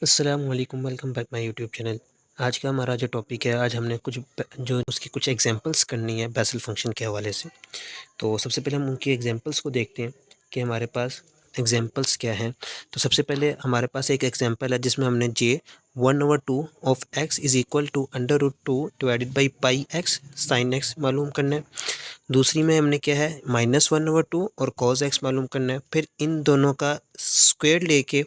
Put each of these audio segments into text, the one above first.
अस्सलाम वालेकुम, welcome back my YouTube channel. आज का हमारा जो टॉपिक है, आज हमने उसकी कुछ एग्जांपल्स करनी है बेसल फंक्शन के हवाले से। तो सबसे पहले हम उनकी एग्जांपल्स को देखते हैं कि हमारे पास एग्जांपल्स क्या हैं। तो सबसे पहले हमारे पास एक एग्जांपल है जिसमें हमने j 1/2 of x is equal to under root 2 divided by pi x sine x मालूम करना है। दूसरी में हमने क्या है -1/2 और कॉस एक्स मालूम करना है। फिर इन दोनों का स्क्वायर लेके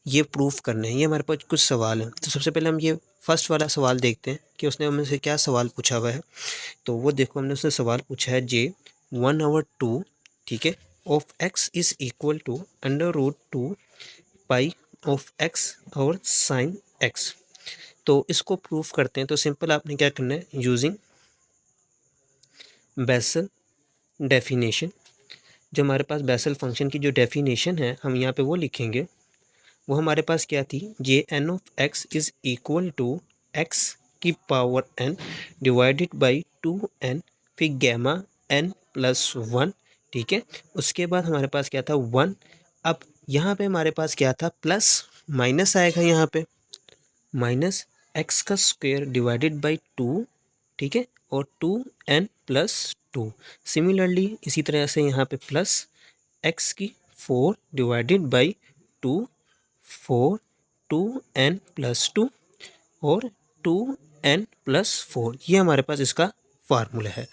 ये प्रूफ करने हैं। ये हमारे पास कुछ सवाल हैं। तो सबसे पहले हम ये फर्स्ट वाला सवाल देखते हैं कि उसने हमसे क्या सवाल पूछा हुआ है। तो वो देखो, हमने उससे सवाल पूछा है जे 1/2, ठीक है, of x is equal to under root 2 pi of x और साइन एक्स। तो इसको प्रूफ करते हैं। तो सिंपल आपने क्या करना है, यूजिंग बेसल डेफिनेशन। जो हमारे पास बेसल फंक्शन की जो डेफिनेशन है, हम यहाँ पे वो लिखेंगे। वो हमारे पास क्या थी, J n of x is equal to x की power n divided by 2n, फिर गैमा n प्लस 1, ठीक है। उसके बाद हमारे पास क्या था 1। अब यहाँ पे हमारे पास क्या था, प्लस माइनस आएगा यहाँ पे, माइनस एक्स का स्क्वायर डिवाइडेड बाई 2, ठीक है, और 2n+2। सिमिलरली इसी तरह से यहाँ पे प्लस एक्स की 4 डिवाइडेड बाई 2, 4, 2n+2 और 2n+4। ये हमारे पास इसका फार्मूला है।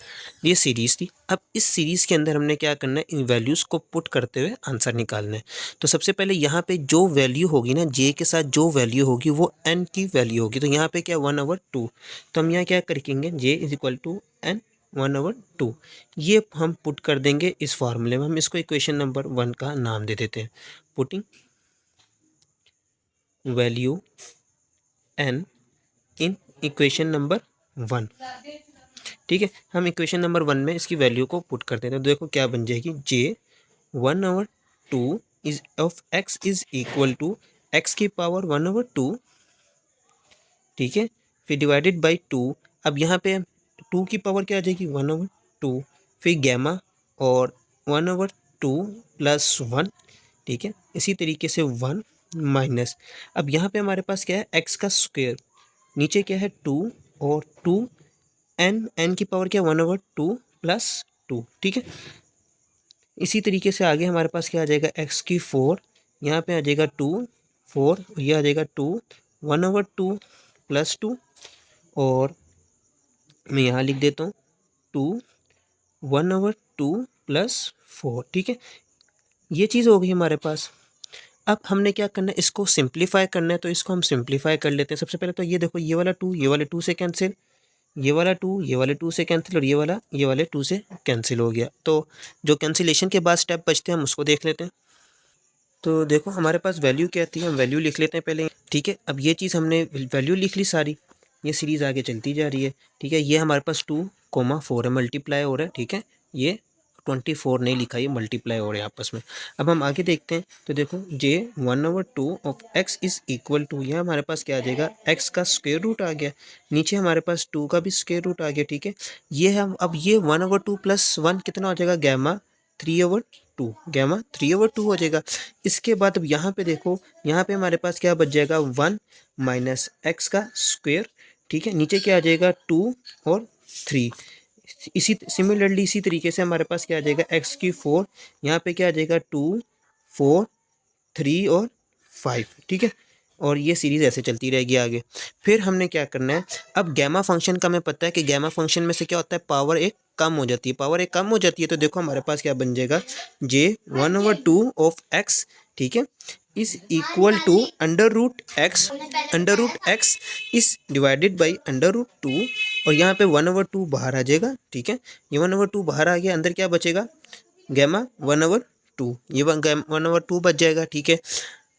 ये सीरीज़ थी। अब इस सीरीज़ के अंदर हमने क्या करना है, इन वैल्यूज़ को पुट करते हुए आंसर निकालना है। तो सबसे पहले यहाँ पे जो वैल्यू होगी ना, जे के साथ जो वैल्यू होगी वो n की वैल्यू होगी। तो यहाँ पे क्या 1/2, तो हम यहाँ क्या करेंगे, जे इज इक्वल टू n 1/2। ये हम पुट कर देंगे इस फार्मूले में। हम इसको इक्वेशन नंबर 1 का नाम दे देते हैं। Putting value n in equation number 1, ठीक है। हम इक्वेशन नंबर 1 में इसकी वैल्यू को पुट करते हैं। तो देखो क्या बन जाएगी, j 1/2 is of x is equal to x की पावर 1/2, ठीक है, फिर डिवाइडेड बाई 2। अब यहाँ पे 2 की पावर क्या आ जाएगी, 1/2, फिर गैमा और 1/2 प्लस 1, ठीक है। इसी तरीके से 1 माइनस, अब यहाँ पे हमारे पास क्या है, एक्स का स्क्वायर, नीचे क्या है 2, और 2n की पावर क्या, 1/2 प्लस 2, ठीक है। इसी तरीके से आगे हमारे पास क्या आ जाएगा, एक्स की 4, यहाँ पे आ जाएगा 2, 4, ये आ जाएगा 2, 1/2 प्लस 2, और मैं यहाँ लिख देता हूँ 2, 1/2 प्लस 4, ठीक है। ये चीज़ हो गई हमारे पास। अब हमने क्या करना है, इसको सिंप्लीफाई करना है। तो इसको हम सिंप्लीफाई कर लेते हैं। सबसे पहले तो ये देखो, ये वाला 2 ये वाले 2 से कैंसिल, ये वाला 2 ये वाले 2 से कैंसिल, और ये वाले 2 से कैंसिल हो गया। तो जो कैंसिलेशन के बाद स्टेप बचते हैं हम उसको देख लेते हैं। तो देखो हमारे पास वैल्यू क्या थी, हम वैल्यू लिख लेते हैं पहले, ठीक है। अब ये चीज़ हमने वैल्यू लिख ली सारी, ये सीरीज़ आगे चलती जा रही है, ठीक है। ये हमारे पास 2,4 है, मल्टीप्लाई हो रहा है, ठीक है। ये 24 नहीं लिखा, ये मल्टीप्लाई हो रहे हैं आपस में। अब हम आगे देखते हैं। तो देखो j 1/2 of x is equal to, यह हमारे पास क्या आ जाएगा, एक्स का स्क्वायर रूट आ गया, नीचे हमारे पास 2 का भी स्क्वायर रूट आ गया, ठीक है। ये हम अब ये 1/2 प्लस 1 कितना हो जाएगा, गैमा 3/2, गैमा 3/2 हो जाएगा। इसके बाद अब यहाँ पे देखो, यहाँ पे हमारे पास क्या बच जाएगा, 1 माइनस एक्स का स्क्वायर, ठीक है। नीचे क्या आ जाएगा 2 और 3। इसी सिमिलरली इसी तरीके से हमारे पास क्या आ जाएगा, एक्स की 4, यहाँ पे क्या आ जाएगा 2, 4, 3 और 5, ठीक है। और ये सीरीज़ ऐसे चलती रहेगी आगे। फिर हमने क्या करना है, अब गैमा फंक्शन का हमें पता है कि गैमा फंक्शन में से क्या होता है, पावर एक कम हो जाती है, पावर एक कम हो जाती है। तो देखो हमारे पास क्या बन जाएगा, जे 1/2 ऑफ एक्स, ठीक है, is equal to under root x is divided by under root 2, और यहाँ पे 1/2 बाहर आ जाएगा, ठीक है। ये 1/2 बाहर आ गया, अंदर क्या बचेगा, गैमा 1/2, ये 1/2 बच जाएगा, ठीक है।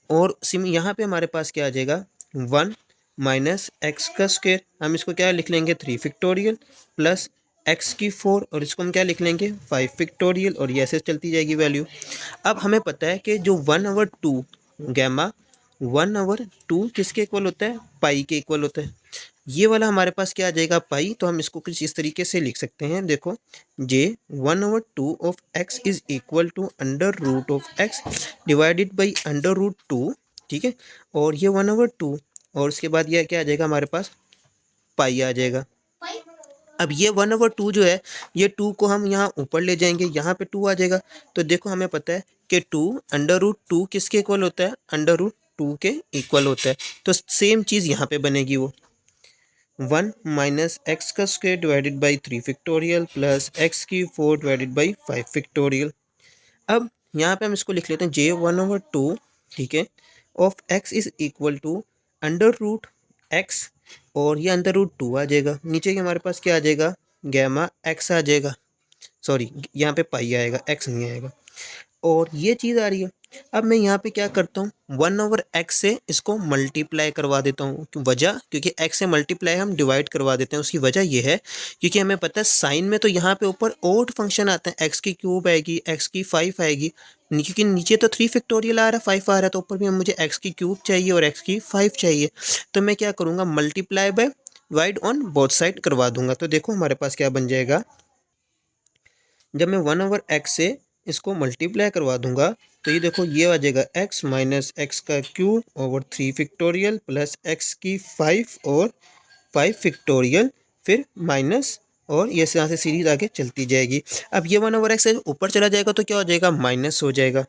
और सिम यहाँ पे हमारे पास क्या आ जाएगा, 1 माइनस एक्स का स्क्वायर, हम इसको क्या लिख लेंगे, 3 फैक्टोरियल प्लस एक्स की 4, और इसको हम क्या लिख लेंगे, 5 फैक्टोरियल, और ये ऐसे चलती जाएगी वैल्यू। अब हमें पता है कि जो 1/2 गैमा 1/2 किसके इक्वल होता है, पाई के इक्वल होता है। ये वाला हमारे पास क्या आ जाएगा, पाई। तो हम इसको कुछ इस तरीके से लिख सकते हैं, देखो j 1/2 of x is equal to under root of x divided by under root 2, ठीक है, और ये 1/2 और उसके बाद ये क्या आ जाएगा हमारे पास, पाई आ जाएगा। अब ये 1/2 जो है, ये 2 को हम यहाँ ऊपर ले जाएंगे, यहाँ पे 2 आ जाएगा। तो देखो हमें पता है कि 2 किसके इक्वल होता है, √2 के इक्वल होता है। तो सेम चीज़ यहाँ पे बनेगी, वो 1 माइनस एक्स का square divided by 3 factorial plus x की 4 डिवाइडेड बाई 5 फैक्टोरियल। अब यहाँ पे हम इसको लिख लेते हैं J1/2, ठीक है, of x is equal to √x, और ये √2 आ जाएगा। नीचे के हमारे पास क्या आ जाएगा, गैमा एक्स आ जाएगा, सॉरी यहाँ पे पाई आएगा, एक्स नहीं आएगा, और ये चीज़ आ रही है। अब मैं यहाँ पे क्या करता हूँ, 1/x से इसको मल्टीप्लाई करवा देता हूँ। वजह, क्योंकि x से मल्टीप्लाई हम डिवाइड करवा देते हैं। उसकी वजह ये है क्योंकि हमें पता है साइन में तो यहाँ पे ऊपर ओड फंक्शन आता है, x³ आएगी, x5 आएगी, क्योंकि नीचे तो 3 फैक्टोरियल आ रहा है, 5 आ रहा है, तो ऊपर भी मुझे x³ चाहिए और x5 चाहिए। तो मैं क्या करूँगा, multiply by divide on both side करवा दूंगा। तो देखो हमारे पास क्या बन जाएगा, जब मैं 1/x से इसको मल्टीप्लाई करवा दूंगा तो ये देखो ये आ जाएगा x माइनस एक्स का cube over 3 factorial plus x की 5 और 5 फैक्टोरियल, फिर माइनस, और ये यहाँ से सीरीज आगे चलती जाएगी। अब ये 1/x से ऊपर चला जाएगा तो क्या हो जाएगा, माइनस हो जाएगा।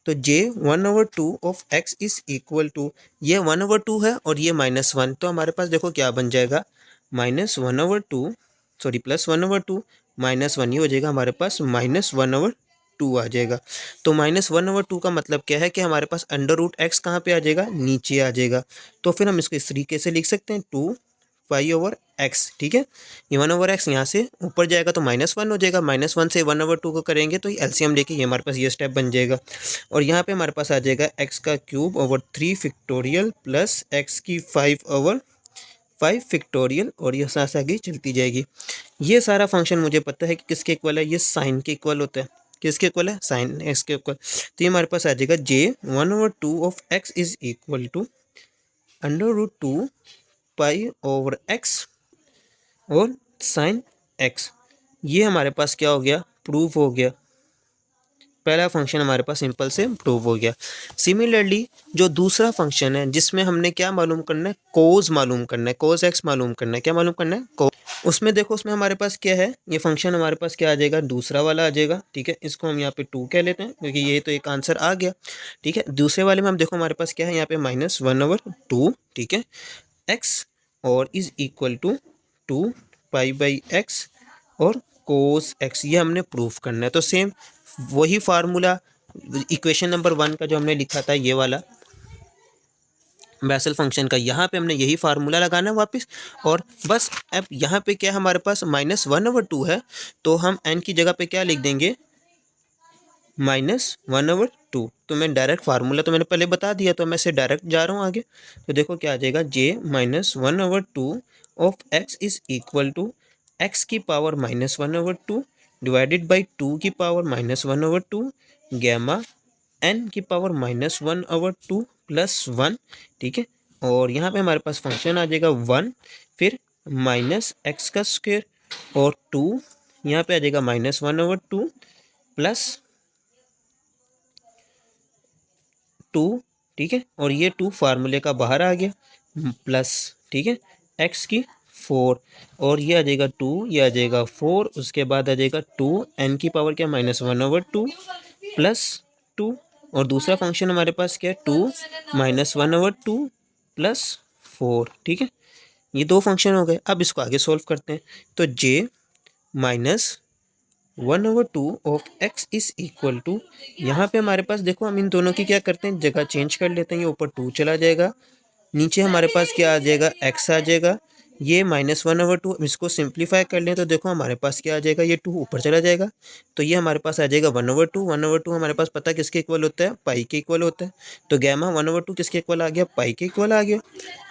तो J1/2 of x is equal to, ये 1/2 है और ये -1, तो हमारे पास देखो क्या बन जाएगा, -1/2, सॉरी +1/2 -1, ये हो जाएगा हमारे पास -1/2 आ जाएगा। तो -1/2 का मतलब क्या है कि हमारे पास √x कहाँ पे आ जाएगा, नीचे आ जाएगा। तो फिर हम इसको इस तरीके से लिख सकते हैं 2π/x, ठीक है। ये 1/x यहाँ से ऊपर जाएगा तो -1 हो जाएगा, -1 से 1/2 को करेंगे तो एलसीएम लेके ये हमारे पास ये स्टेप बन जाएगा। और यहाँ पे हमारे पास आ जाएगा एक्स का cube over 3 factorial plus x की 5/5 फैक्टोरियल, और ये साथ आगे चलती जाएगी। ये सारा फंक्शन मुझे पता है कि किसके इक्वल है, ये साइन के इक्वल होता है। किसके इक्वल है, साइन एक्स के इक्वल। तो ये हमारे पास आ जाएगा J1/2 of x is equal to √2π/x और साइन एक्स। ये हमारे पास क्या हो गया, प्रूफ हो गया। पहला फंक्शन हमारे पास सिंपल से प्रूव हो गया। सिमिलरली जो दूसरा फंक्शन है जिसमें हमने क्या मालूम करना है, कोज मालूम करना है, कोज एक्स मालूम करना है। क्या मालूम करना है, कोज। उसमें देखो उसमें हमारे पास क्या है, ये फंक्शन हमारे पास क्या आ जाएगा, दूसरा वाला आ जाएगा, ठीक है। इसको हम यहाँ पे 2 कह लेते हैं क्योंकि ये तो एक आंसर आ गया, ठीक है। दूसरे वाले में हम देखो हमारे पास क्या है, यहाँ पे -1/2, ठीक है, एक्स, और इज इक्वल टू 2π/x और कोस एक्स, ये हमने प्रूफ करना है। तो सेम वही फार्मूला इक्वेशन नंबर 1 का जो हमने लिखा था, ये वाला बेसल फंक्शन का, यहाँ पे हमने यही फार्मूला लगाना है वापस। और बस अब यहाँ पे क्या हमारे पास -1/2 है, तो हम n की जगह पे क्या लिख देंगे, -1/2। तो मैं डायरेक्ट फार्मूला तो मैंने पहले बता दिया, तो मैं से डायरेक्ट जा रहा हूँ आगे। तो देखो क्या आ जाएगा, J-1/2 of x is equal to x की पावर -1/2 डिवाइडेड बाई 2 की पावर -1/2 गैमा n की पावर -1/2 प्लस 1, ठीक है। और यहाँ पे हमारे पास फंक्शन आ जाएगा 1, फिर -x का स्क्वायर और 2, यहाँ पे आ जाएगा -1/2 प्लस 2, ठीक है। और ये 2 फार्मूले का बाहर आ गया प्लस, ठीक है, x की 4, और ये आ जाएगा 2, ये आ जाएगा 4, उसके बाद आ जाएगा 2, n की पावर क्या -1/2 प्लस 2, और दूसरा फंक्शन हमारे पास क्या है 2 -1/2 प्लस 4, ठीक है। ये 2 फंक्शन हो गए। अब इसको आगे सोल्व करते हैं। तो J -1/2 of x is equal to, यहाँ पे हमारे पास देखो हम इन दोनों की क्या करते हैं, जगह चेंज कर लेते हैं। ये ऊपर 2 चला जाएगा, नीचे हमारे पास क्या आ जाएगा, x आ जाएगा। ये -1/2, इसको सिंप्लीफाई कर लें तो देखो हमारे पास क्या आ जाएगा, ये 2 ऊपर चला जाएगा, तो ये हमारे पास आ जाएगा 1/2। 1/2 हमारे पास पता किसके इक्वल होता है, पाई के इक्वल होता है। तो गैमा 1/2 किसके इक्वल आ गया, पाई के इक्वल आ गया,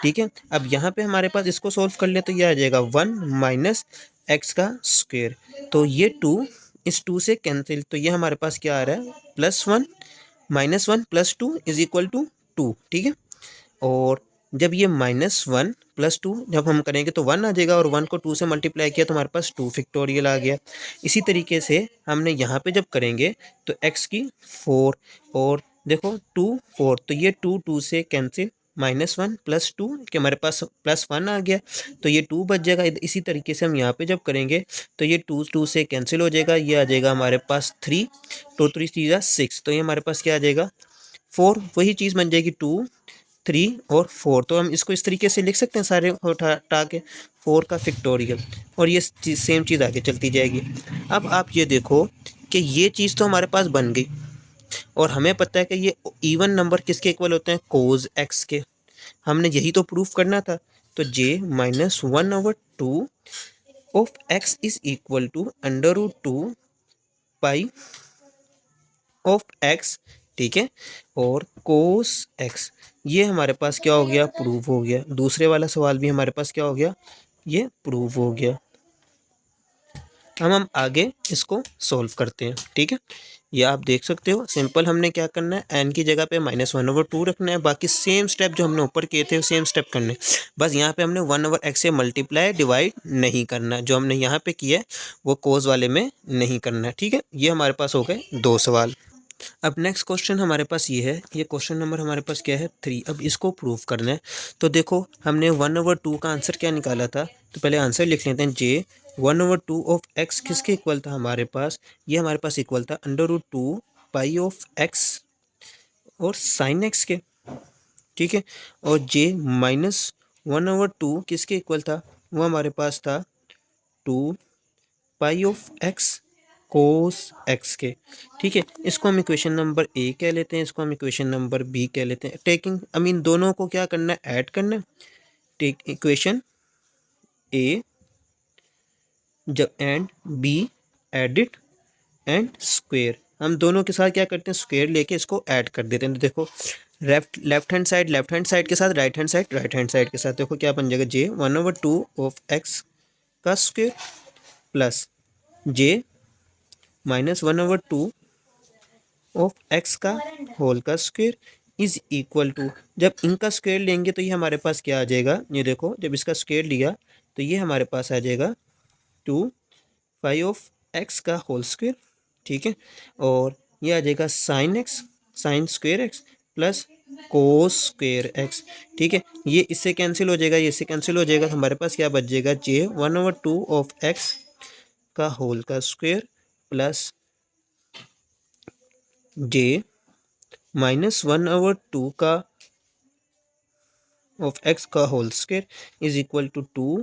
ठीक है। अब यहाँ पे हमारे पास इसको सोल्व कर ले तो ये आ जाएगा 1 माइनस एक्स का स्क्वेयर। तो ये 2 इस 2 से कैंसिल, तो ये हमारे पास क्या आ रहा है, +1 -1 + 2 इज इक्वल टू 2, ठीक है। और जब ये -1 + 2 जब हम करेंगे तो 1 आ जाएगा, और 1 को 2 से मल्टीप्लाई किया तो हमारे पास 2 फैक्टोरियल आ गया। इसी तरीके से हमने यहाँ पे जब करेंगे तो x की 4 और देखो 2 4, तो ये 2 2 से कैंसिल, -1 +2 कि हमारे पास +1 आ गया, तो ये 2 बच जाएगा। इसी तरीके से हम यहाँ पे जब करेंगे तो ये 2 2 से कैंसिल हो जाएगा, ये आ जाएगा हमारे पास 3, तो 3 3 6, तो ये हमारे पास क्या आ जाएगा 4, वही चीज़ बन जाएगी 2 3 और 4। तो हम इसको इस तरीके से लिख सकते हैं सारे हटा के 4 का फैक्टोरियल, और ये सेम चीज़ आगे चलती जाएगी। अब आप ये देखो कि ये चीज़ तो हमारे पास बन गई, और हमें पता है कि ये इवन नंबर किसके इक्वल होते हैं, कोज एक्स के। हमने यही तो प्रूफ करना था। तो j -1/2 of x is equal to √2 pi of x, ठीक है, और कोस x, ये हमारे पास क्या हो गया, प्रूफ हो गया। दूसरे वाला सवाल भी हमारे पास क्या हो गया, ये प्रूफ हो गया। हम आगे इसको सॉल्व करते हैं, ठीक है। ये आप देख सकते हो, सिंपल हमने क्या करना है, n की जगह पे -1/2 रखना है, बाकी सेम स्टेप जो हमने ऊपर किए थे सेम स्टेप करने। बस यहाँ पे हमने 1/x से मल्टीप्लाई डिवाइड नहीं करना, जो हमने यहाँ पे किया है वो कोस वाले में नहीं करना है, ठीक है। ये हमारे पास हो गए 2 सवाल। अब नेक्स्ट क्वेश्चन हमारे पास ये है, ये क्वेश्चन नंबर हमारे पास क्या है 3। अब इसको प्रूव करना है। तो देखो हमने 1/2 का आंसर क्या निकाला था, तो पहले आंसर लिख लेते हैं। j 1/2 ऑफ x किसके इक्वल था हमारे पास, ये हमारे पास इक्वल था √2 पाई ऑफ x और साइन x के, ठीक है। और j -1/2 किसके इक्वल था, वो हमारे पास था 2 pi of x cos x के, ठीक है। इसको हम इक्वेशन नंबर ए कह लेते हैं, इसको हम इक्वेशन नंबर बी कह लेते हैं। टेकिंग दोनों को क्या करना है, ऐड करना है। टेक इक्वेशन ए जब and B add it and square, हम दोनों के साथ क्या करते हैं, स्क्वेयर लेके इसको ऐड कर देते हैं। तो देखो लेफ्ट हैंड साइड के साथ राइट हैंड साइड के साथ, देखो क्या बन जाएगा, j 1/2 ऑफ x का square plus j -1/2 of x का होल का स्क्वेयर इज इक्वल टू, जब इनका स्क्वेयर लेंगे तो ये हमारे पास क्या आ जाएगा, ये देखो जब इसका स्क्वेयर लिया तो ये हमारे पास आ जाएगा 2 पाई ऑफ x का होल स्क्वेयर, ठीक है। और ये आ जाएगा sign square x plus cos square x, ठीक है। ये इससे कैंसिल हो जाएगा, ये इससे कैंसिल हो जाएगा, तो हमारे पास क्या बच जाएगा, j 1/2 ऑफ x का होल का स्क्वेयर प्लस j -1/2 का ऑफ x का whole square is equal to 2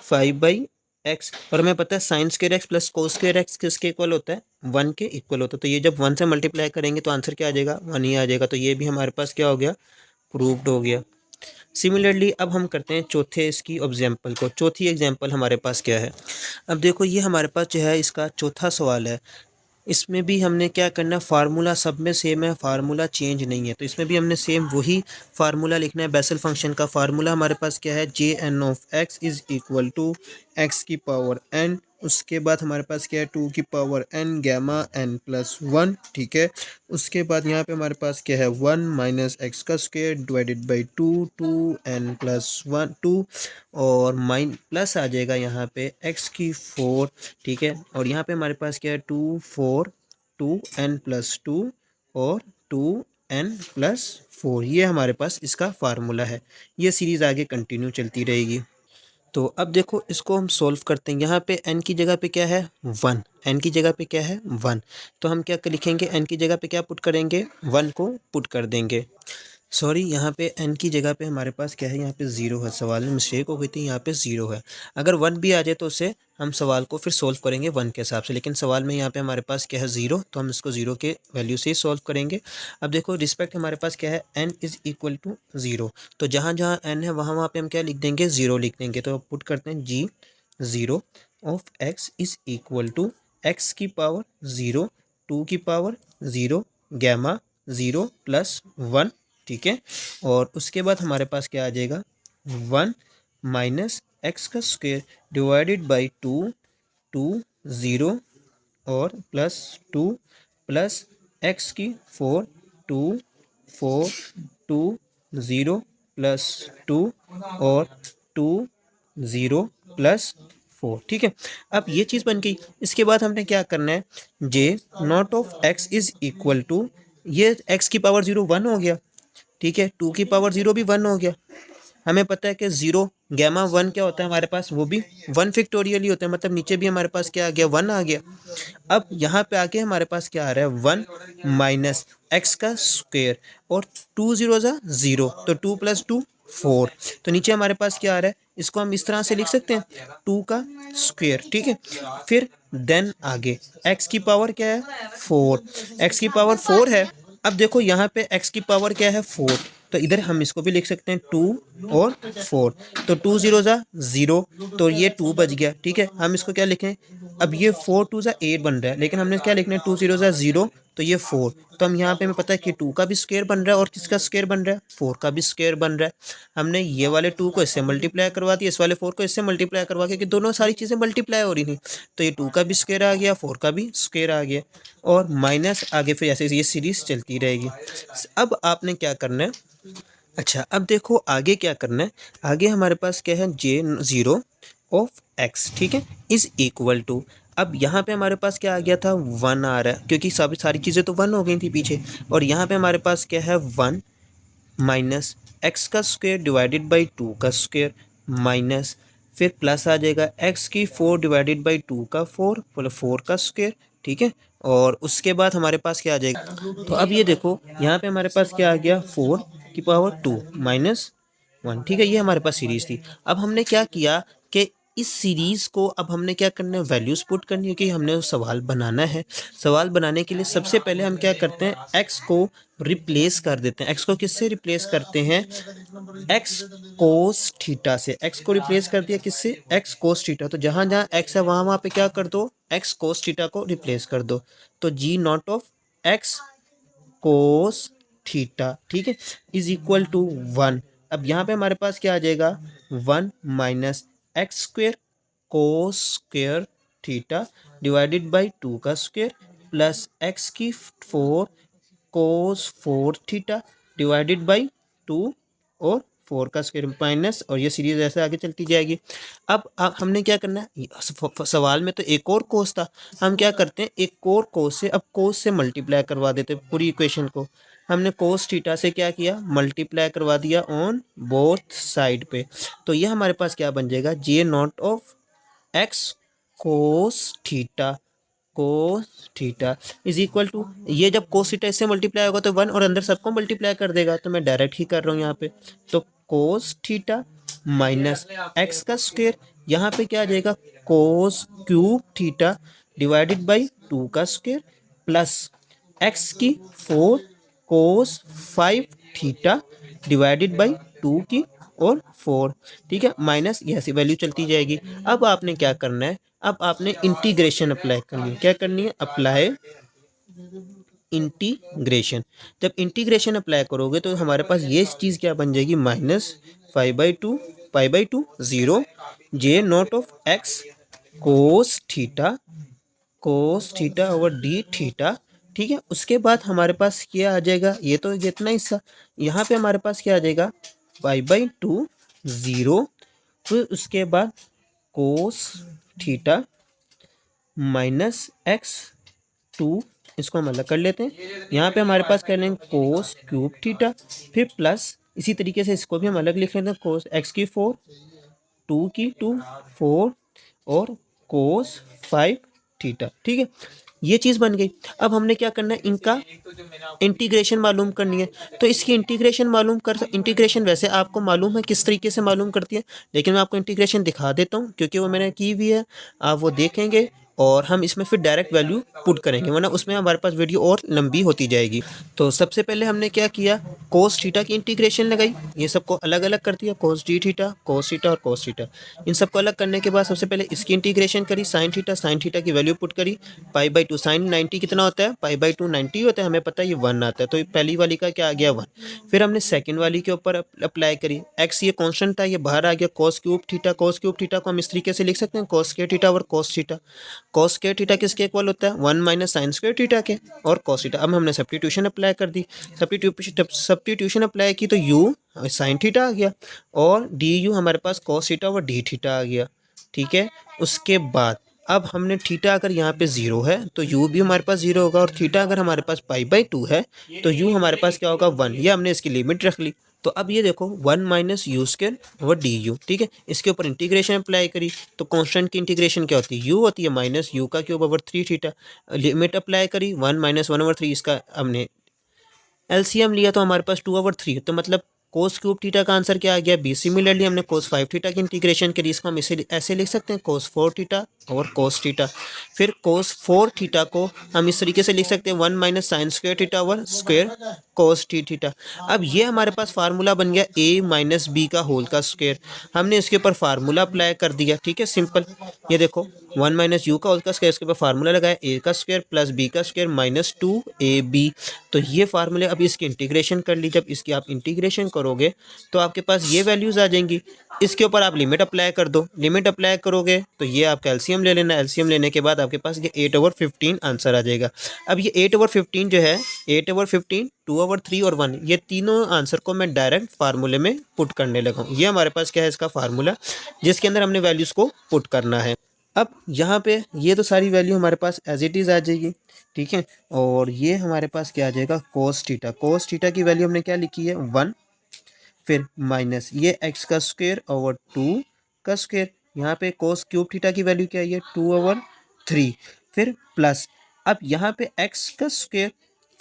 5/x। और हमें पता है sine square x plus cos square x किसके इक्वल होता है, 1 के इक्वल होता है। तो ये जब 1 से मल्टीप्लाई करेंगे तो आंसर क्या आ जाएगा, 1 ही आ जाएगा। तो ये भी हमारे पास क्या हो गया, प्रूव्ड हो गया। सिमिलरली अब हम करते हैं चौथे इसकी एग्जाम्पल को। चौथी एग्जाम्पल हमारे पास क्या है, अब देखो ये हमारे पास जो है इसका चौथा सवाल है। इसमें भी हमने क्या करना है, फार्मूला सब में सेम है, फार्मूला चेंज नहीं है। तो इसमें भी हमने सेम वही फार्मूला लिखना है। बेसल फंक्शन का फार्मूला हमारे पास क्या है, J n of x is equal to x की पावर एन, उसके बाद हमारे पास क्या है 2 की power n gamma n plus 1, ठीक है। उसके बाद यहाँ पे हमारे पास क्या है 1 माइनस एक्स का square divided by 2 2n plus 1 2, और माइन प्लस आ जाएगा यहाँ पे x की 4, ठीक है। और यहाँ पे हमारे पास क्या है 2 4 2n प्लस 2 और 2n+4, ये हमारे पास इसका फार्मूला है। ये सीरीज़ आगे कंटिन्यू चलती रहेगी। तो अब देखो इसको हम सॉल्व करते हैं। यहाँ पे n की जगह पे क्या है 1, n की जगह पे क्या है 1, तो हम क्या लिखेंगे, n की जगह पे क्या पुट करेंगे, 1 को पुट कर देंगे। सॉरी, यहाँ पे n की जगह पे हमारे पास क्या है, यहाँ पे 0 है। सवाल में मिस्टेक हो गई थी, यहाँ पे 0 है। अगर 1 भी आ जाए तो उससे हम सवाल को फिर सॉल्व करेंगे 1 के हिसाब से, लेकिन सवाल में यहाँ पे हमारे पास क्या है 0, तो हम इसको 0 के वैल्यू से ही सॉल्व करेंगे। अब देखो रिस्पेक्ट हमारे पास क्या है, n इज़ इक्वल टू 0, तो जहाँ जहाँ n है वहाँ वहाँ पे हम क्या लिख देंगे, 0 लिख देंगे। तो पुट करते हैं g 0 of x is equal to x की पावर 0 2 की पावर 0 गैमा 0 प्लस 1, ठीक है। और उसके बाद हमारे पास क्या आ जाएगा 1 माइनस एक्स का स्क्वेयर डिवाइडेड बाई 2 2 0 और प्लस 2 प्लस एक्स की 4 2 4 2 0 प्लस 2 और 2 0 प्लस 4, ठीक है। अब ये चीज़ बन गई। इसके बाद हमने क्या करना है, J naught of x is equal to ये x की पावर 0 1 हो गया, ठीक है, 2 की पावर 0 भी 1 हो गया। हमें पता है कि 0 गैमा 1 क्या होता है हमारे पास, वो भी 1 फैक्टोरियल ही होता है, मतलब नीचे भी हमारे पास क्या आ गया, 1 आ गया। अब यहाँ पे आके हमारे पास क्या आ रहा है, 1 माइनस एक्स का स्क्वेयर, और 2 0 ज़ा 0, तो 2 + 2 4। तो नीचे हमारे पास क्या आ रहा है, इसको हम इस तरह से लिख सकते हैं 2 का स्क्वेयर, ठीक है। फिर देन आगे x की पावर क्या है 4, x की पावर 4 है। अब देखो यहाँ पे x की पावर क्या है 4, तो इधर हम इसको भी लिख सकते हैं 2 और 4, तो 2 0 ज़ा 0, तो ये 2 बच गया, ठीक है। हम इसको क्या लिखें, अब ये 4 2 ज़ा 8 बन रहा है, लेकिन हमने क्या लिखना है 2 0 ज़ा 0, तो ये 4, तो हम यहाँ पे हमें पता है कि 2 का भी स्क्वायर बन रहा है और किसका स्क्वायर बन रहा है, 4 का भी स्क्वायर बन रहा है। हमने ये वाले 2 को इससे मल्टीप्लाई करवा दिया, इस वाले 4 को इससे मल्टीप्लाई करवा के, कि दोनों सारी चीज़ें मल्टीप्लाई हो रही थी, तो ये 2 का भी स्क्वायर आ गया, 4 का भी स्क्वायर आ गया, और माइनस आगे फिर ऐसे ये सीरीज चलती रहेगी। अब आपने क्या करना है, अच्छा अब देखो आगे क्या करना है, आगे हमारे पास क्या है, J0 ऑफ x, ठीक है, इज इक्वल टू, अब यहाँ पे हमारे पास क्या आ गया था 1 आ रहा है, क्योंकि सभी सारी चीज़ें तो 1 हो गई थी पीछे, और यहाँ पे हमारे पास क्या है 1 माइनस एक्स का स्क्वायर डिवाइडेड बाई 2 का स्क्वायर, माइनस फिर प्लस आ जाएगा x की 4 डिवाइडेड बाई 2 का 4, मतलब 4 का स्क्वायर, ठीक है। और उसके बाद हमारे पास क्या आ जाएगा, तो अब ये देखो यहाँ पे हमारे पास क्या आ गया 4 की पावर 2 माइनस 1, ठीक है, ये हमारे पास सीरीज थी। अब हमने क्या किया कि इस सीरीज़ को अब हमने क्या करना है, वैल्यूज़ पुट करनी है, कि हमने सवाल बनाना है। सवाल बनाने के लिए सबसे पहले हम क्या करते हैं, x को रिप्लेस कर देते हैं। x को किससे रिप्लेस करते हैं, x कोस थीटा से। x को रिप्लेस कर दिया किससे, x कोस थीटा, तो जहाँ जहाँ x है वहाँ वहाँ पे क्या कर दो, x कोस थीटा को रिप्लेस कर दो, तो G0 of x cos theta, ठीक है, इज इक्वल टू 1। अब यहाँ पे हमारे पास क्या आ जाएगा 1 minus x square cos square theta divided by 2 का स्क्वेयर, प्लस एक्स की 4 कोस 4 थीटा डिवाइडेड बाई 2 और 4 का स्क्वायर, माइनस, और ये सीरीज ऐसे आगे चलती जाएगी। अब हमने क्या करना है, सवाल में तो एक और कोस था, हम क्या करते हैं एक और कोस से, अब कोस से मल्टीप्लाई करवा देते हैं पूरी इक्वेशन को। हमने कोस थीटा से क्या किया, मल्टीप्लाई करवा दिया ऑन बोथ साइड पे, तो ये हमारे पास क्या बन जाएगा, J0 of x cos theta, cos theta is equal to, ये जब कोस थीटा इससे मल्टीप्लाई होगा तो 1 और अंदर सबको मल्टीप्लाई कर देगा, तो मैं डायरेक्ट ही कर रहा हूँ यहाँ पे, तो कोस थीटा माइनस एक्स का स्क्वेयर, यहाँ पे क्या आ जाएगा cos cube theta divided by 2 का स्क्वेयर, प्लस एक्स की 4 कोस 5 थीटा डिवाइडेड बाई 2 की और 4, ठीक है, माइनस ये ऐसी वैल्यू चलती जाएगी। अब आपने क्या करना है, अब आपने इंटीग्रेशन अप्लाई करनी है, क्या करनी है, अप्लाई इंटीग्रेशन। जब इंटीग्रेशन अप्लाई करोगे तो हमारे पास ये चीज़ क्या बन जाएगी, -5/2 π/2 0 J0 of x cos theta over d theta, ठीक है। उसके बाद हमारे पास क्या आ जाएगा, ये तो इतना हिस्सा, यहाँ पे हमारे पास क्या आ जाएगा π/2 0, फिर उसके बाद कोस थीटा माइनस एक्स 2, इसको हम अलग कर लेते हैं, यहाँ पे हमारे पास कर लेंगे कोस क्यूब थीटा, फिर प्लस इसी तरीके से इसको भी हम अलग लिख लेते हैं, कोस एक्स की 4 2 की 2 4 और कोस 5 थीटा, ठीक है, ये चीज़ बन गई। अब हमने क्या करना है, इनका इंटीग्रेशन मालूम करनी है, तो इसकी इंटीग्रेशन मालूम कर, इंटीग्रेशन वैसे आपको मालूम है किस तरीके से मालूम करती है, लेकिन मैं आपको इंटीग्रेशन दिखा देता हूँ क्योंकि वो मैंने की हुई है, आप वो देखेंगे और हम इसमें फिर डायरेक्ट वैल्यू पुट करेंगे, वरना उसमें हमारे पास वीडियो और लंबी होती जाएगी। तो सबसे पहले हमने क्या किया, कोस थीटा की इंटीग्रेशन लगाई, ये सबको अलग अलग कर दिया, कोस डी थीटा और कोस थीटा, इन सबको अलग करने के बाद सबसे पहले इसकी इंटीग्रेशन करी, साइन थीटा की वैल्यू पुट करी, π/2 साइन 90 कितना होता है, π/2 90 होता है, हमें पता है ये 1 आता है, तो पहली वाली का क्या आ गया 1। फिर हमने सेकंड वाली के ऊपर अप्लाई करी, x ये कांस्टेंट था, ये बाहर आ गया, कोस क्यूब थीटा को हम इस तरीके से लिख सकते हैं, कोस स्क्वायर थीटा और cos theta. Cos square theta किसके इक्वल होता है, 1 माइनस साइन स्क्वायर थीटा के, और कॉस थीटा। अब हमने सब्स्टिट्यूशन अप्लाई कर दी, सब्स्टिट्यूशन अप्लाई की तो यू साइन थीटा आ गया, और डी यू हमारे पास कॉस थीटा और डी थीटा आ गया, ठीक है। उसके बाद अब हमने थीटा अगर यहाँ पे 0 है तो यू भी हमारे पास 0 होगा, और थीटा अगर हमारे पास π/2 है तो यू हमारे पास क्या होगा 1। ये हमने इसकी लिमिट रख ली। तो अब ये देखो 1 minus you square over D you, ठीक है। इसके ऊपर इंटीग्रेशन अप्लाई करी तो कांस्टेंट की इंटीग्रेशन क्या होती है, यू होती है माइनस यू का cube over 3 theta. Limit apply करी 1 माइनस 1/3, इसका हमने एलसीएम लिया तो हमारे पास 2/3, तो मतलब कोस क्यूब थीटा का आंसर क्या आ गया बी। सिमिलरली हमने कोस 5 थीटा की इंटीग्रेशन करी, इसको हम इसे ऐसे लिख सकते हैं कोस 4 थीटा और कोस थीटा। फिर कोस 4 थीटा को हम इस तरीके से लिख सकते हैं 1 minus sine square theta over square cos theta. अब ये हमारे पास फार्मूला बन गया a माइनस बी का होल का स्क्वायर। हमने इसके ऊपर फार्मूला अप्लाई कर दिया, ठीक है, सिंपल। ये देखो 1 माइनस यू का होल का स्क्वायर, इसके ऊपर फार्मूला लगाया a का स्क्वायर प्लस b का स्क्वायर माइनस 2ab। तो ये फार्मूले, अब इसकी इंटीग्रेशन कर ली। जब इसकी आप इंटीग्रेशन करोगे तो आपके पास ये वैल्यूज़ आ जाएंगी। इसके ऊपर आप लिमिट अप्लाई कर दो, लिमिट अप्लाई करोगे तो ये आपका एलसीएम ले लेना। एलसीएम लेने के बाद आपके पास ये 8/15 आंसर आ जाएगा। अब ये 8/15 जो है 8/15, 2/3 और 1, ये तीनों आंसर को मैं डायरेक्ट फार्मूले में पुट करने लगा हूँ। ये हमारे पास क्या है इसका फार्मूला, जिसके अंदर हमने वैल्यूज़ को पुट करना है। अब यहाँ पे ये तो सारी वैल्यू हमारे पास एज इट इज़ आ जाएगी, ठीक है। और ये हमारे पास क्या आ जाएगा कोस थीटा। कोस थीटा की वैल्यू हमने क्या लिखी है 1, फिर माइनस ये एक्स का स्क्वायर ओवर 2 का स्क्वायर। यहाँ पे कोस क्यूब थीटा की वैल्यू क्या है 2/3, फिर प्लस अब यहाँ पे एक्स का स्क्वायर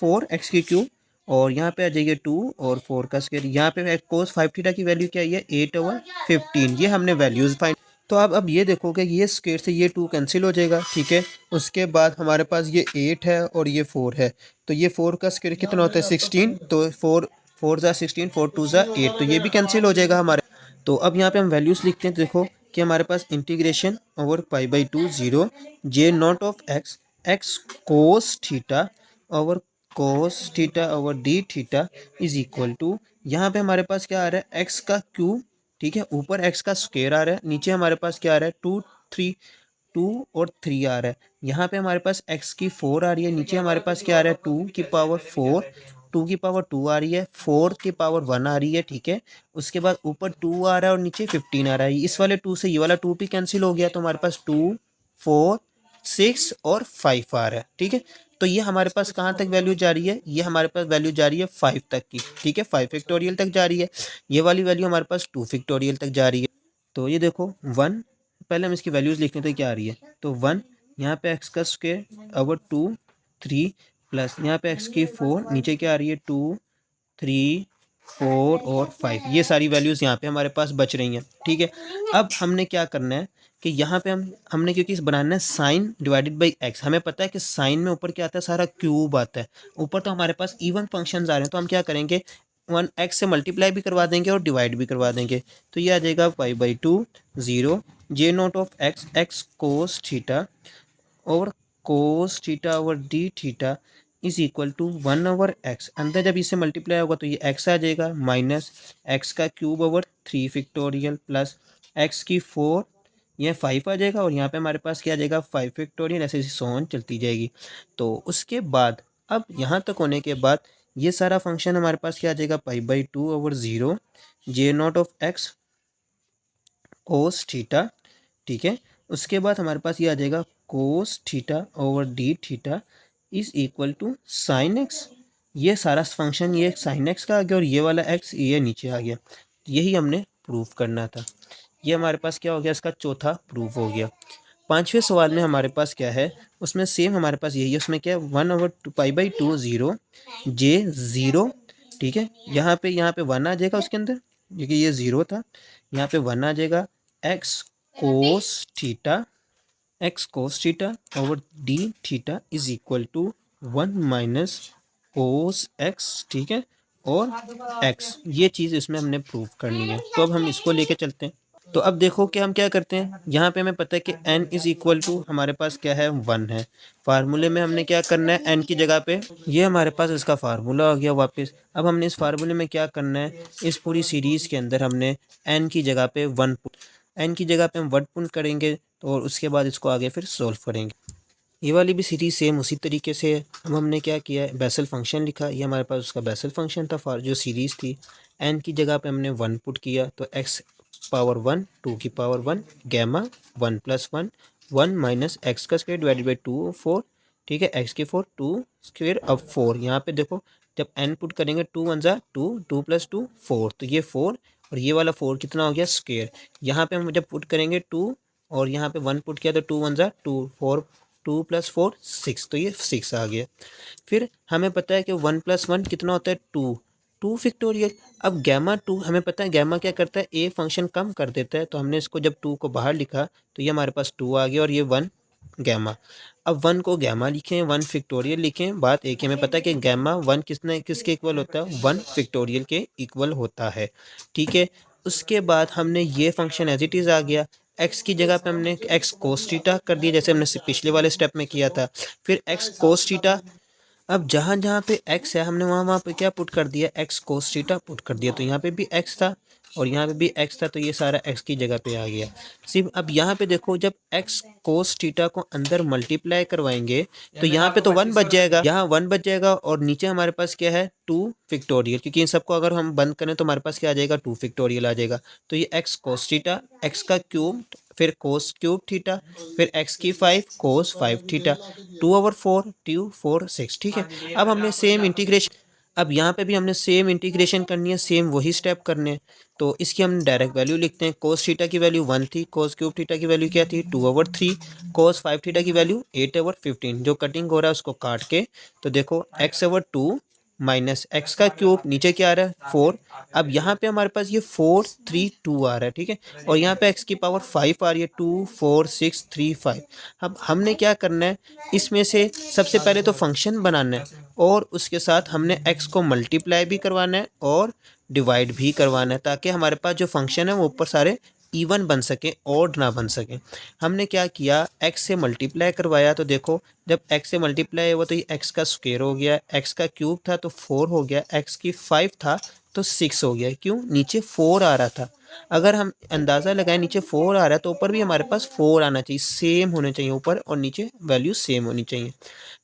4x की क्यूब, और यहाँ पे आ जाइए 2 और 4 का स्क्वायर। यहाँ पे कोस 5 थीटा की वैल्यू क्या है 8/15। ये हमने वैल्यूज़ फाइंड। तो अब ये देखोगे ये स्क्वायर से ये 2 कैंसिल हो जाएगा, ठीक है। उसके बाद हमारे पास ये 8 है और ये 4 है, तो ये 4 का स्क्वायर कितना होता है 16, तो 4 ज़ा 16, 4 2 ज़ा 8, तो ये भी कैंसिल हो जाएगा हमारे। तो अब यहाँ पे हम वैल्यूज़ लिखते हैं, तो देखो कि हमारे पास integration over π/2 0 J naught of x x cos theta over cos theta over d theta is equal to, यहाँ पे हमारे पास क्या आ रहा है एक्स का क्यूब, ठीक है, ऊपर एक्स का स्क्वायर आ रहा है, नीचे हमारे पास क्या आ रहा है 2 और 3 आ रहा है। यहाँ पे हमारे पास एक्स की 4 आ रही है, नीचे हमारे पास क्या आ रहा है 2 की पावर 4, 2 की पावर 2 आ रही है, 4 की पावर 1 आ रही है, ठीक है। उसके बाद ऊपर 2 आ रहा है और नीचे 15 आ रहा है। इस वाले 2 से ये वाला 2 भी कैंसिल हो गया, तो हमारे पास 2 4 6 और 5 आ रहा है, ठीक है। तो ये हमारे पास कहाँ तक वैल्यू जा रही है, ये हमारे पास वैल्यू जा रही है 5 तक की, ठीक है, 5 फैक्टोरियल तक जा रही है। ये वाली वैल्यू हमारे पास 2 फैक्टोरियल तक जा रही है। तो ये देखो 1, पहले हम इसकी वैल्यूज़ लिखते हैं तो क्या आ रही है, तो 1 यहाँ पे एक्स का स्क्वायर ओवर 2 3 प्लस यहाँ पे एक्स की 4, नीचे क्या आ रही है 2 3 4 और 5, ये सारी वैल्यूज़ यहाँ पे हमारे पास बच रही हैं, ठीक है। अब हमने क्या करना है कि यहाँ पे हमने क्योंकि इस बनाना है साइन डिवाइडेड बाई एक्स, हमें पता है कि साइन में ऊपर क्या आता है सारा क्यूब आता है, ऊपर तो हमारे पास इवन फंक्शंस आ रहे हैं, तो हम क्या करेंगे 1x से मल्टीप्लाई भी करवा देंगे और डिवाइड भी करवा देंगे। तो ये आ जाएगा π/2 0 J naught of x x cos theta और cos theta over d theta is equal to 1/x। अंदर जब इसे मल्टीप्लाई होगा तो ये x आ जाएगा माइनस एक्स का cube over 3 factorial plus x की 4, यह 5 आ जाएगा, और यहाँ पे हमारे पास क्या आ जाएगा 5 फैक्टोरियल, ऐसे सो ऑन चलती जाएगी। तो उसके बाद अब यहाँ तक होने के बाद ये सारा फंक्शन हमारे पास क्या आ जाएगा π/2 over 0 J naught of x cos theta, ठीक है। उसके बाद हमारे पास ये आ जाएगा cos theta over d theta is equal to sine x. ये सारा फंक्शन ये साइन एक्स का आ गया और ये वाला एक्स ये नीचे आ गया। यही हमने प्रूफ करना था। ये हमारे पास क्या हो गया, इसका चौथा प्रूफ हो गया। पाँचवें सवाल में हमारे पास क्या है, उसमें सेम हमारे पास यही है। उसमें क्या है 1/2 π/2 0 जे 0, ठीक है। यहाँ पे 1 आ जाएगा उसके अंदर, क्योंकि ये 0 था, यहाँ पे 1 आ जाएगा x cos theta over d theta is equal to 1 minus cos x, ठीक है, और एक्स, ये चीज़ इसमें हमने प्रूव करनी है। तो अब हम इसको लेके चलते हैं। तो अब देखो कि हम क्या करते हैं, यहाँ पे हमें पता है कि n इज इक्वल टू हमारे पास क्या है 1 है। फार्मूले में हमने क्या करना है n की जगह पे, ये हमारे पास इसका फार्मूला हो गया वापस। अब हमने इस फार्मूले में क्या करना है, इस पूरी सीरीज़ के अंदर हमने n की जगह पे 1 पुट, n की जगह पे हम 1 पुट करेंगे, तो और उसके बाद इसको आगे फिर सोल्व करेंगे। ये वाली भी सीरीज़ सेम उसी तरीके से है। अब हमने क्या किया है बेसल फंक्शन लिखा, ये हमारे पास उसका बेसल फंक्शन था फॉर जो सीरीज़ थी। n की जगह पे हमने 1 पुट किया, तो x पावर 1 2 की पावर 1 गैमा 1 + 1 1 माइनस एक्स का स्क्वायर डिवाइडेड बाई 2 4, ठीक है, एक्स की 4 2 स्क्वायर अब 4। यहाँ पे देखो जब n पुट करेंगे 2 1 ज़ा 2 2 प्लस 2 4, तो ये 4 और ये वाला 4 कितना हो गया स्क्वायर। यहाँ पे हम जब पुट करेंगे 2 और यहाँ पे 1 पुट किया तो 2 1 ज़ा 2 4 2 प्लस 4 6, तो ये 6 आ गया। फिर हमें पता है कि 1 प्लस 1 कितना होता है 2 2 फैक्टोरियल। अब गैमा 2 हमें पता है गैमा क्या करता है, ए फंक्शन कम कर देता है, तो हमने इसको जब 2 को बाहर लिखा तो ये हमारे पास 2 आ गया और ये 1 गैमा। अब 1 को गैमा लिखें 1 फैक्टोरियल लिखें, बात एक ही, हमें पता है कि गैमा 1 किसके इक्वल होता है 1 फैक्टोरियल के इक्वल होता है, ठीक है। उसके बाद हमने ये फंक्शन एज इट इज़ आ गया, एक्स की जगह पे हमने एक्स कोस थीटा कर दिया जैसे हमने पिछले वाले स्टेप में किया था। फिर एक्स कोस थीटा, अब जहाँ जहाँ पे x है हमने वहाँ वहाँ पे क्या पुट कर दिया, x कोस थीटा पुट कर दिया, तो यहाँ पे भी x था और यहाँ पे भी x था, तो ये सारा x की जगह पे आ गया। सिर्फ अब यहाँ पे देखो जब x कोस थीटा को अंदर मल्टीप्लाई करवाएंगे तो यहाँ पे तो 1 बच जाएगा, यहाँ 1 बच जाएगा और नीचे हमारे पास क्या है 2 फैक्टोरियल, क्योंकि इन सबको अगर हम बंद करें तो हमारे पास क्या आ जाएगा 2 फैक्टोरियल आ जाएगा। तो ये x कोस थीटा, x का क्यूब, फिर कोस क्यूब थीटा, फिर x की 5 कोस 5 थीटा, 2/4 2 4 6, ठीक है। अब हमने सेम इंटीग्रेशन, अब यहाँ पे भी हमने सेम इंटीग्रेशन करनी है, सेम वही स्टेप करने हैं। तो इसकी हम डायरेक्ट वैल्यू लिखते हैं, कोस थीटा की वैल्यू 1 थी, कोस क्यूब थीटा की वैल्यू क्या थी 2/3, कोस 5 थीटा की वैल्यू 8/15। जो कटिंग हो रहा है उसको काट के तो देखो x/2 माइनस एक्स का क्यूब, नीचे क्या आ रहा है 4। अब यहाँ पे हमारे पास ये 4 3 2 आ रहा है, ठीक है, और यहाँ पे x की पावर 5 आ रही है 2 4 6 3 5। अब हमने क्या करना है, इसमें से सबसे पहले तो फंक्शन बनाना है और उसके साथ हमने x को मल्टीप्लाई भी करवाना है और डिवाइड भी करवाना है, ताकि हमारे पास जो फंक्शन है वो ऊपर सारे इवन बन सके, ऑड ना बन सके। हमने क्या किया, x से मल्टीप्लाई करवाया, तो देखो जब x से मल्टीप्लाई हुआ तो ये x का स्क्वायर हो गया, x का क्यूब था तो 4 हो गया, x की 5 था तो 6 हो गया। क्यों, नीचे 4 आ रहा था, अगर हम अंदाज़ा लगाएं नीचे 4 आ रहा है तो ऊपर भी हमारे पास 4 आना चाहिए, सेम होने चाहिए, ऊपर और नीचे वैल्यू सेम होनी चाहिए।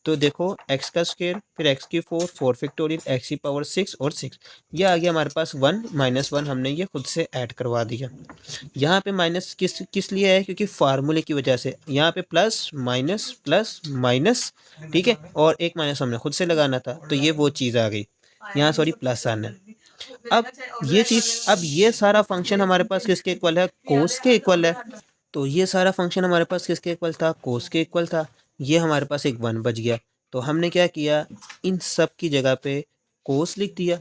तो देखो x का स्क्वायर फिर x की 4 4 फैक्टोरियल x की पावर 6 और 6, ये आ गया हमारे पास 1 -1, हमने ये खुद से ऐड करवा दिया। यहाँ पे माइनस किस किस लिए है, क्योंकि फार्मूले की वजह से, यहाँ पे प्लस माइनस, ठीक है, और एक माइनस हमने खुद से लगाना था, तो ये वो चीज़ आ गई, यहाँ सॉरी प्लस आना है। अब ये चीज़, अब ये सारा फंक्शन हमारे पास किसके इक्वल है, कोस के इक्वल है। तो ये सारा फंक्शन हमारे पास किसके इक्वल था, कोस के इक्वल था। ये हमारे पास एक 1 बच गया, तो हमने क्या किया, इन सब की जगह पे कोस लिख दिया।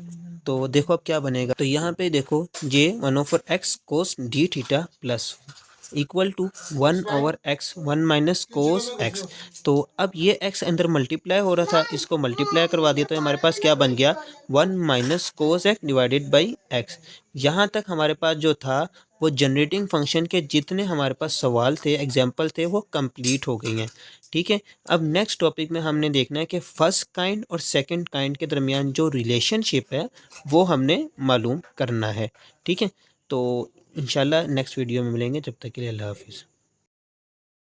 तो देखो अब क्या बनेगा, तो यहाँ पे देखो J 1/x cos d theta plus equal to 1/x 1 minus cos x। तो अब ये x अंदर मल्टीप्लाई हो रहा था, इसको मल्टीप्लाई करवा दिया तो हमारे पास क्या बन गया 1 minus cos x divided by x। यहाँ तक हमारे पास जो था वो जनरेटिंग फंक्शन के जितने हमारे पास सवाल थे, एग्जाम्पल थे, वो कंप्लीट हो गई हैं, ठीक है। अब नेक्स्ट टॉपिक में हमने देखना है कि फर्स्ट काइंड और सेकंड काइंड के दरमियान जो रिलेशनशिप है वो हमने मालूम करना है, ठीक है। तो इंशाल्लाह नेक्स्ट वीडियो में मिलेंगे, जब तक के लिए अल्लाह हाफिज़।